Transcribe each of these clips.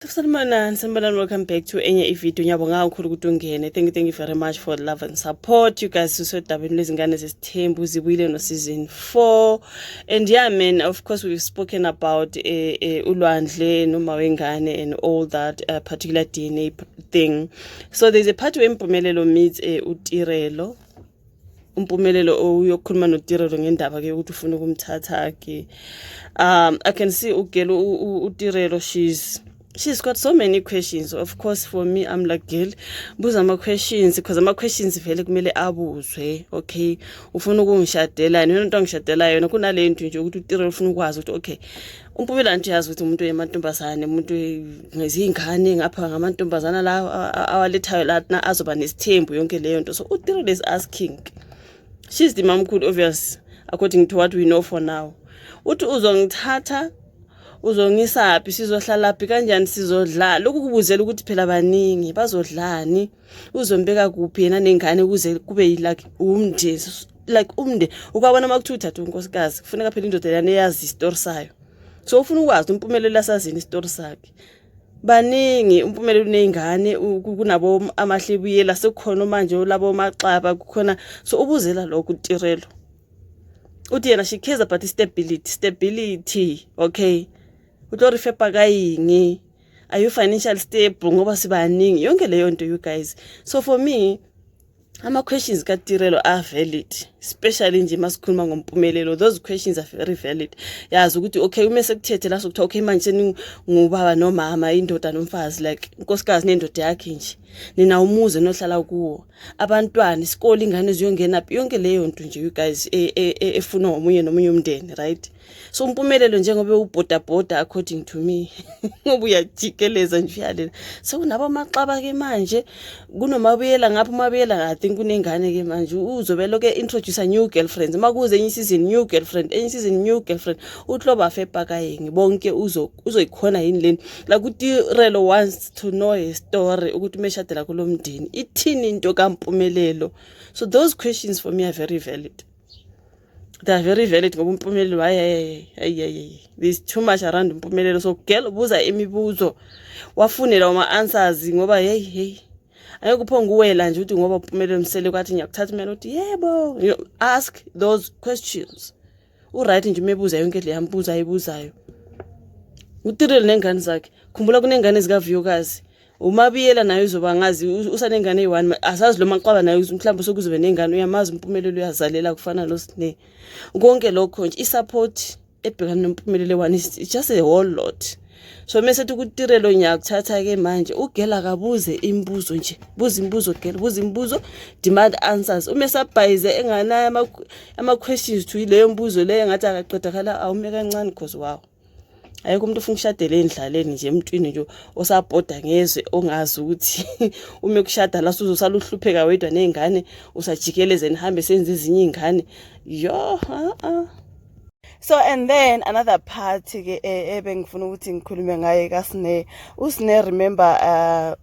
Sanibonani, welcome back to enye video. Ngiyabonga kakhulu ukuthi ungene. Thank you very much for the love and support. You guys usodabeni lezingane zesithembu zibuyile no season 4. And yeah man, of course we've spoken about ulwandle noma wengane and all that particular DNA thing. So there's a part where Mpumelelo meets uTirelo. Umpumelelo uyokhuluma noTirelo ngendaba ke ukuthi ufuna ukumthatha ke. I can see ugelo uTirelo she's got so many questions. Of course, for me, I'm like, girl, buza ama questions because ama questions vele kumele abuzwe. Okay, ufuna ukungishadela yena into angishadela yona kunale nto nje ukuthi uTirelo ufuna ukwazi ukuthi okay, umpumela nje yazi ukuthi umuntu wemantombazane, umuntu ngezingane ngapha ngamantombazana la awalethayo la azoba nesithembu yonke leyo nto. So uTirelo is asking. She's the mom could obvious according to what we know for now. Uthi uzongithatha uzongisaphi sizohlalaphi kanjani sizodla lokhu kubuzela ukuthi phela baningi bazodlani uzombeka kuphi yena nengane kuze kube like umnde ukabona makuthu uthatha unkosikazi kufuneka phela indoda yana eyazi istory sayo. So ufuna ukwazi umpumelelo asazini istory sakhe baningi umpumelelo unengane kunabo amahlebuyela sekukhona manje labo maxaba kukhona. So ubuzela lokhu uTirelo uthi yena she cares about stability. Okay, utlorifepa kayini, are you financially stable ngoba sibaningi yonke leyo nto you guys. So for me ama questions kaTirelo are valid, especially nje masikhuluma ngompumelelo. Those questions are very valid. Yazi ukuthi okay uma sekuthethe la sokuthi okay manje ngubaba nomama indoda nomfazi like unkosikazi nendoda yakhe nje nina umuze nohlala kuwo abantwana isikole ingane ziyongena yonke leyo nto nje you guys efuna omunye nomunye umndeni, right? So umpumelelo njengoba ubhoda according to me ngoba uyajikeleza nje uyalela. So kunabo amaxaba ke manje kunomabuyela ngapha umabuyela I think kunengane ke manje uzobe ke introduce a new girlfriend makuze enye season new girlfriend enye season new girlfriend utloba fepa kayenge bonke uzoyikhona yini leni la kuTirelo wants to know a story ukuthi umeshadela kulomndeni ithini into kaMpumelelo. So those questions for me are very valid. They are very valid ngoba umpumelelo there's too much around umpumelelo. So girl ubuza imibuzo wafunela ama answers ngoba hey ayekuphonga uwela nje uthi ngoba umpumelelo msele kwathi ngiyakuthatha mina uthi yebo. Ask those questions right nje umebuza yonke le yambuza ayibuzayo uTirelo nengane zakhe. Khumbula kunengane zikaVuyokazi umabiyela nayo uzoba ngazi usanengane eyi1 asazi lo maqaba nayo mhlawumbe sokuzobe nengane uyamazi umpumelelo uyazalela kufana noSne konke lokho nje isupport ebhekana nompumelelo one is just a whole lot. So mesethi kuTirelo ngiyakuthatha ke manje ugela kabuze imibuzo nje buza imibuzo gela buza imibuzo demand answers umesabhayize enganayo ama questions to leyo mbuzo leyo ngathi akaqeda khala awume kancane because wow ayikho umuntu ufuna ukushadela endlaleni nje emntwini nje osabhoda ngezwe ongazi ukuthi ume kushada la uzosala uhlupheka wedwa nezingane usajikeleze nihambe senze ezinye izingane So and then another part ke ebengifuna ukuthi ngikhulume ngaye kaSne. uSne remember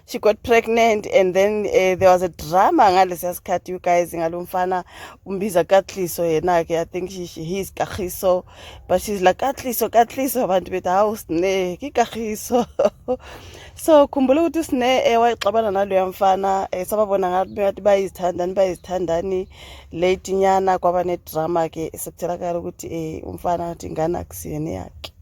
she got pregnant and then there was a drama ngalesi sikhathi you guys ngalomfana umbiza Katliso yena ke I think he is Kagiso but she's like Katliso abantu bethi hawu Sne kikagiso. So khumbula ukuthi uSne wayixabana naloya mfana sababona ngathi bayizithandani late nyana kwaba ne drama ke sekuthelakala ukuthi umfana athi ingane akusiyene yakhe.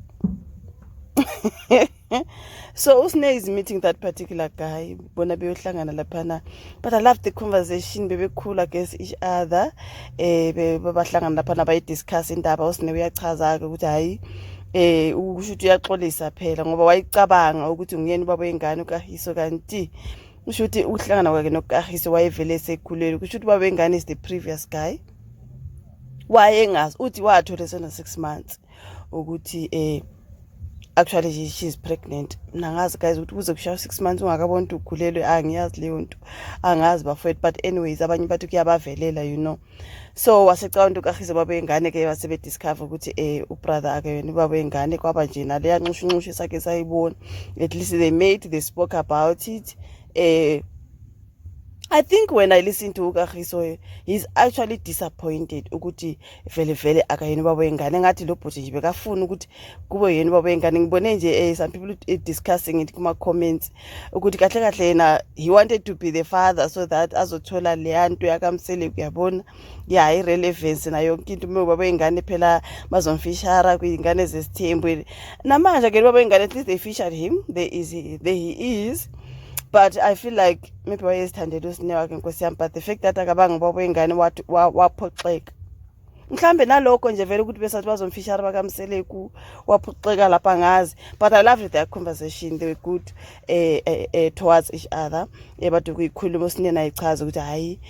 So uSne is meeting that particular guy bona beyohlangana laphana but I love the conversation bebekhula against each other bebahlangana laphana bayidiscuss indaba. uSne uyachaza ke ukuthi hayi ukusho ukuthi uyaxolisa phela ngoba wayicabanga ukuthi nguyena ubaba wengane uKagiso kanti usho ukuthi uhlangana kwakhe noKagiso wayevele esekhulele kusho ukuthi ubaba wengane is the previous guy wayengazi uthi wathola sena 6 months ukuthi actually she's pregnant. Nangazi guys ukuthi kuze kushaya 6 months ungakabona ukuthi ukhulelwe angiyazi leyo nto angazi bafowethu but anyways abanye bathi kuyabavelela you know. So wasecabanga ukuthi uKagiso baba wengane ke wasebe discover ukuthi ubrother ake yena ubaba wengane kwaba nje nale yanxushunxushe sakhe sayibona at least they spoke about it I think when I listen to Ukagiso, he's actually disappointed ukuthi vele akayena ubaba wengane ngathi lo bhuti nje bekafuna ukuthi kube yena ubaba wengane. Ngibone nje some people discussing it kuma comments ukuthi kahle yena he wanted to be the father so that azothola le nto yakamsele kuyabona yeah irrelevance na yonke into ubaba wengane phela bazomfishara kwingane zesithembu namanje ke ubaba wengane at least they featured him there he is. But I feel like maybe wayezithandela usine wakhe Nkosi yami, but the fact that akabanga ubaba wengane waphoxeka mhlambe nalokho nje vele ukuthi besathi bazomfishara bakamseleku waphoxeka lapha ngazi. But I loved their conversation, they were good towards each other. But kuyikhuluma usine naye ichaza ukuthi hayi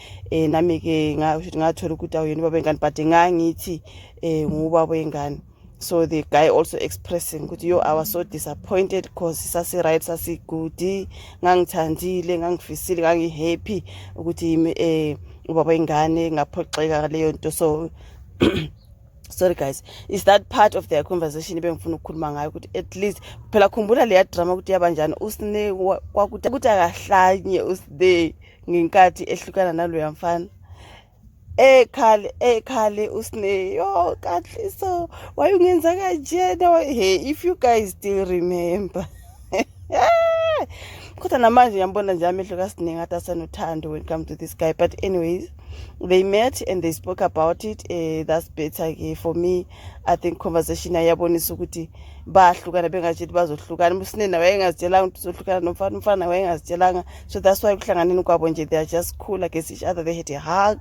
nami ke ngathola ukuthi awuyena ubaba wengane but ngangithi ngubaba wengane. So the guy also expressing ukuthi yo I was so disappointed because sasi right sasi good ngangithandile ngangifisile ngangihappy ukuthi ubaba wengane ngaphoxeka leyo nto. So sorry guys, is that part of their conversation bengifuna ukukhuluma ngayo ukuthi at least phela khumbula leya drama ukuthi yabanjani usine kwakuthi akahlanye usine ngenkathi ehlukana nalo yamfana ekhale usine yo Kagiso why ungenza kanjena. Hey, if you guys still remember kodwa namanje ngiyambona nje amehlo kaSine ngathi asanothando when it comes to this guy. But anyways, they met and they spoke about it. That's better for me. I think conversation ayabonisa ukuthi bahlukana bengajithi bazohlukana. Usine nawe engazitshelanga ukuthi uzohlukana nomfana, umfana nawe engazitshelanga. So that's why kuhlanganeni kwabo nje they are just cool against each other. They had a hug.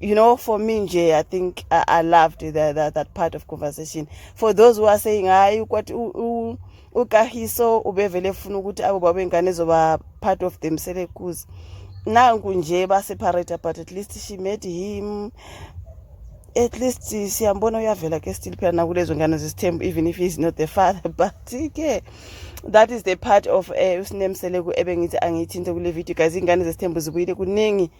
You know, for me, Jay, I think I loved that part of conversation. For those who are saying, you got Ukagiso ubevele funa ukuthi abo baba wengane zoba part of themselves. Nangu nje ba separate, but at least she met him. At least siyambona uyavela ke still phela nakulezo ngane zesithembu, even if he's not the father. But okay, that is the part of usinemseleku ebengithi angithinte kule video guys. Ingane zesithembu zibuyile kuningi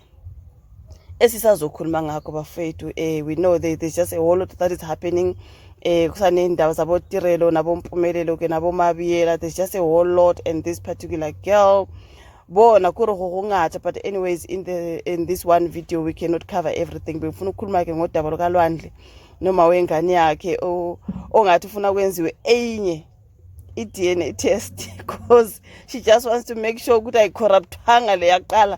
esisazokhuluma ngakho bafethu. We know there's just a whole lot that is happening kusanendawo zabo Tirelo nabo Mpumelelo ke nabo Mabiyela. There's just a whole lot, and this particular girl bona kuri go ngata. But anyways, in this one video we cannot cover everything. Befuna ukukhuluma ke ngodaba lokalwandle noma wengane yakhe ongathi ufuna kwenziwe enye i-DNA test because she just wants to make sure ukuthi ayicorruptanga le yaqala.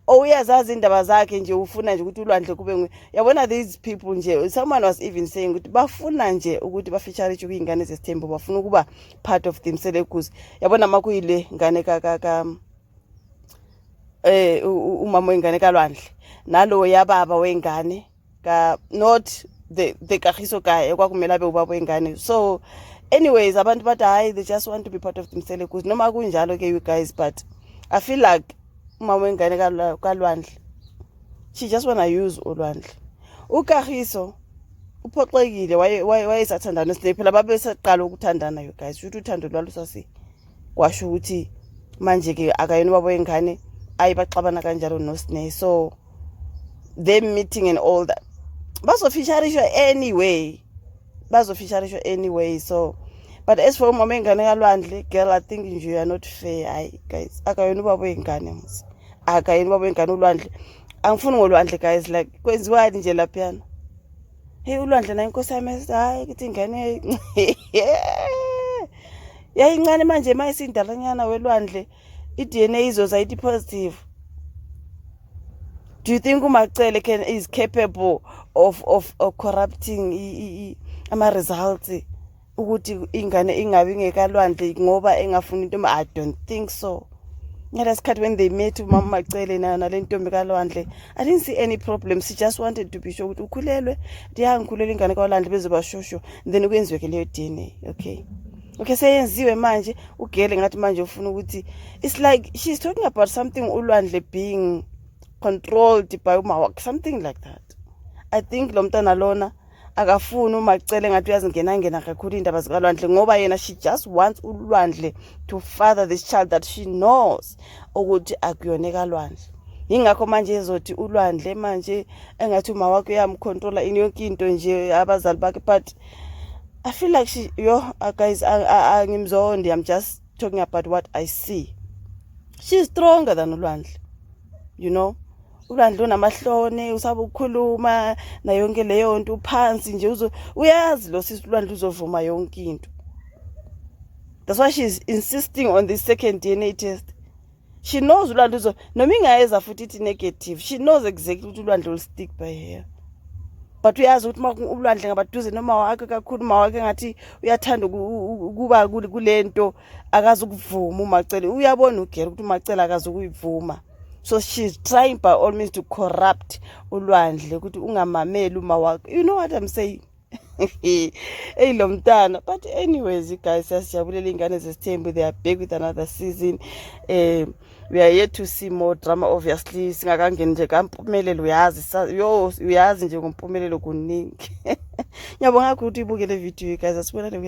Uyazazi indaba zakhe nje ufuna nje ukuthi ulwandle kube yabona these people nje. Someone was even saying ukuthi bafuna nje ukuthi bafeature ingane zesithembu, bafuna ukuba part of themselves. Yabona makuyile ngane umama wengane kalwandle nalo yababa wengane not the Kagiso guy ekwakumela be ubaba wengane. So anyways, abantu bathi hayi they just want to be part of themselves noma kunjalo ke you guys. But I feel like umama wengane kalwandle she just wanna use ulwandle. Ukagiso uphoxekile wayesathandana Sine phela babesaqala ukuthandana you guys. Uthi uthando lwalusasi kwasho ukuthi manje ke akayena ubaba wengane ayibaxabana kanjalo noSine. So them meeting and all that bazofisharishwa anyway. So but as for umama wengane kalwandle, girl, I think you are not fair guys. Akayena ubaba wengane musi akayena ubaba wengane ulwandle. Angifuni ngolwandle guys, like kwenziwani nje laphana. Hey ulwandle na inkosi yami hayi kithi ingane yayincane manje mayisindalanyana welwandle i-DNA izoza ithi positive. Do you think uMacele is capable of corrupting ama results ukuthi ingane ingabi ngekalwandle ngoba engafuni into? I don't think so. Ngesikhathi when they met uMama Macele nale ntombi kalwandle, I didn't see any problem. She just wanted to be sure ukuthi ukhulelwe ngikhulela ingane kalwandle bezoba shosho, then kwenziwe ke leyo DNA. Okay, seyenziwe manje ugele ngathi manje ufuna ukuthi it's like she's talking about something ulwandle being controlled by something like that. I think lo mntana lona akafuna uMacele ngathi uyazingena kakhulu indaba zikalwandle ngoba yena she just wants ulwandle to father this child that she knows ukuthi akuyona kalwandle. Ingakho manje ezothi ulwandle manje engathi uma wakhe uyamcontrola yonke into nje abazali bakhe. But I feel like guys, I'm just talking about what I see. She's stronger than ulwandle. you know. Ulwandle unamahlone usabe ukukhuluma na yonke leyo nto uphansi nje uyazi lo sisi ulwandle uzovuma yonke into. That's why she's insisting on this second DNA test. She knows ulwandle noma ingayeza futhi ithi negative, she knows exactly ukuthi ulwandle will stick by her. But uyazi ukuthi ulwandle ngabaduze noma wakhe kakhulu mawakhe ngathi uyathanda ukuba kulento akazi ukuvuma umacele. Uyabona ugera ukuthi umacele akazi ukuyivuma. So she's trying by all means to corrupt ulwandle ukuthi ungamameli uma wakhe. You know what I'm saying? Hey lo mntana. But anyways, you guys, siyasijabulela ingane zesithembu. They are back with another season. We are yet to see more drama, obviously. Singakangeni nje kaMpumelelo uyazi. Uyazi nje ngoMpumelelo kuningi. Ngiyabonga ukuthi ibukele video, guys. Asibonane.